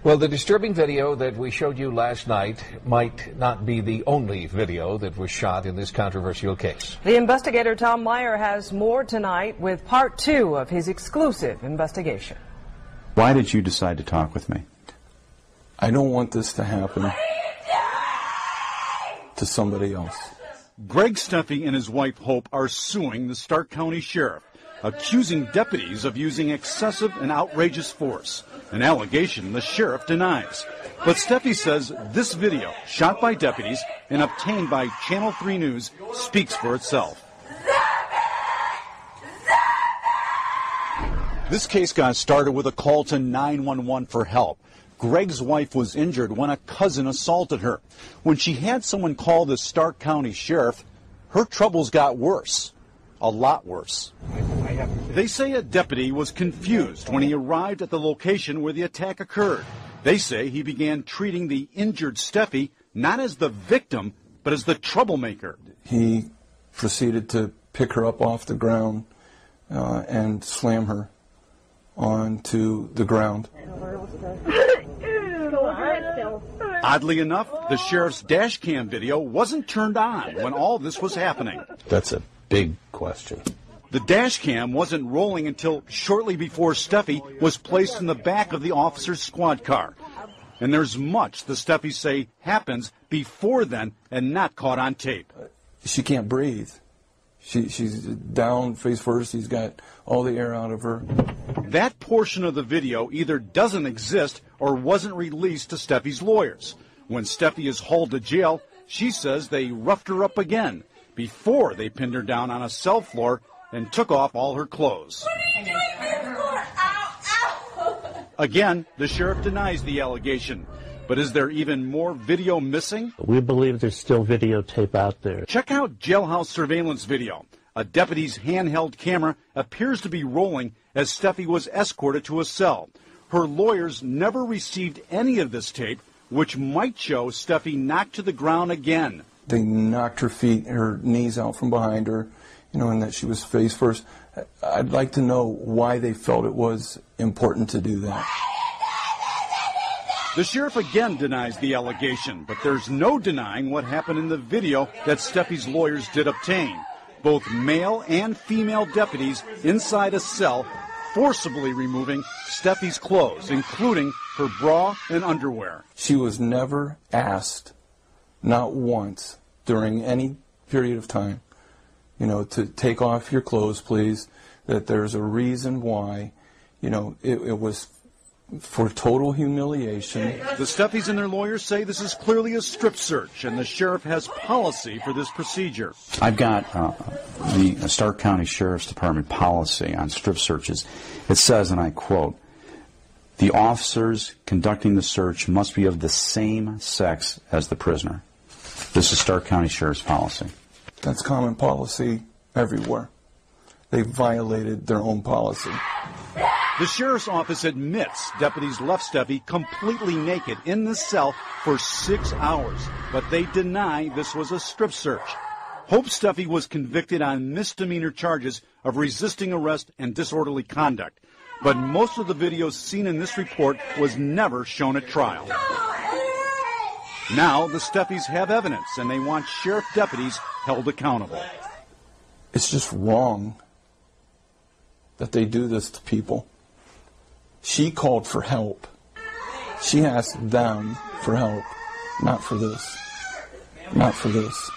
Well, the disturbing video that we showed you last night might not be the only video that was shot in this controversial case. The investigator Tom Meyer has more tonight with part 2 of his exclusive investigation. Why did you decide to talk with me? I don't want this to happen to somebody else. Greg Steffi and his wife Hope are suing the Stark County Sheriff, accusing deputies of using excessive and outrageous force, an allegation the sheriff denies. But Steffi says this video, shot by deputies and obtained by Channel 3 News, speaks for itself. This case got started with a call to 911 for help. Greg's wife was injured when a cousin assaulted her. When she had someone call the Stark County Sheriff, her troubles got worse. A lot worse. They say a deputy was confused when he arrived at the location where the attack occurred. They say he began treating the injured Steffi not as the victim, but as the troublemaker. He proceeded to pick her up off the ground and slam her onto the ground. Oddly enough, the sheriff's dash cam video wasn't turned on when all this was happening. That's a big question. The dash cam wasn't rolling until shortly before Steffi was placed in the back of the officer's squad car. And there's much the Steffis say happens before then and not caught on tape. She can't breathe. She's down face first. He's got all the air out of her. That portion of the video either doesn't exist or wasn't released to Steffi's lawyers. When Steffi is hauled to jail, she says they roughed her up again before they pinned her down on a cell floor and took off all her clothes. Again, the sheriff denies the allegation. But is there even more video missing? We believe there's still videotape out there. Check out jailhouse surveillance video. A deputy's handheld camera appears to be rolling as Steffi was escorted to a cell. Her lawyers never received any of this tape, which might show Steffi knocked to the ground again. They knocked her knees out from behind her, and that she was face first. I'd like to know why they felt it was important to do that. The sheriff again denies the allegation, but there's no denying what happened in the video that Steffi's lawyers did obtain. Both male and female deputies inside a cell forcibly removing Steffi's clothes, including her bra and underwear. She was never asked, not once, during any period of time, to take off your clothes, please, that there's a reason why, it was for total humiliation. The Steffis and their lawyers say this is clearly a strip search, and the sheriff has policy for this procedure. I've got the Stark County Sheriff's Department policy on strip searches. It says, and I quote, "The officers conducting the search must be of the same sex as the prisoner." This is Stark County Sheriff's policy. That's common policy everywhere. They violated their own policy. The sheriff's office admits deputies left Steffi completely naked in the cell for 6 hours, but they deny this was a strip search. Hope Steffi was convicted on misdemeanor charges of resisting arrest and disorderly conduct, but most of the videos seen in this report was never shown at trial. Now the Steffis have evidence, and they want sheriff deputies held accountable. It's just wrong that they do this to people. She called for help. She asked them for help, not for this. Not for this.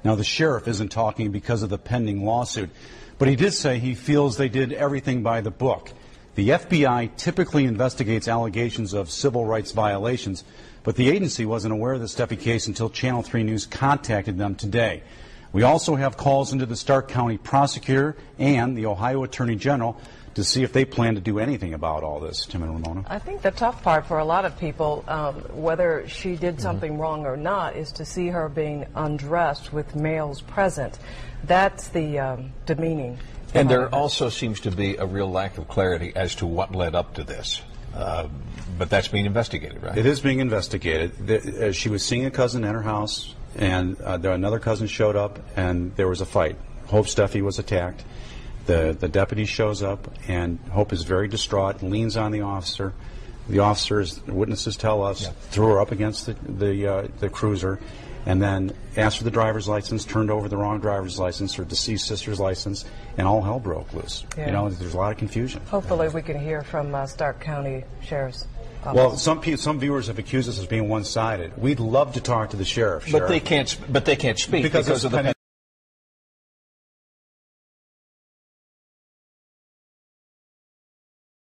Now, the sheriff isn't talking because of the pending lawsuit, but he did say he feels they did everything by the book. The FBI typically investigates allegations of civil rights violations, but the agency wasn't aware of the Steffi case until Channel 3 News contacted them today. We also have calls into the Stark County prosecutor and the Ohio Attorney General to see if they plan to do anything about all this. Tim and Ramona. I think the tough part for a lot of people, whether she did something wrong or not, is to see her being undressed with males present. That's the demeaning. And there also seems to be a real lack of clarity as to what led up to this. But that's being investigated, right? It is being investigated. She was seeing a cousin at her house, and another cousin showed up, and there was a fight. Hope Steffi was attacked. The deputy shows up, and Hope is very distraught and leans on the officer. The officers, witnesses tell us, threw her up against the cruiser, and then asked for the driver's license, turned over the wrong driver's license, her deceased sister's license, and all hell broke loose. Yeah. You know, there's a lot of confusion. Hopefully we can hear from Stark County Sheriff's Office. Well, some viewers have accused us of being one-sided. We'd love to talk to the sheriff. But they can't speak because of the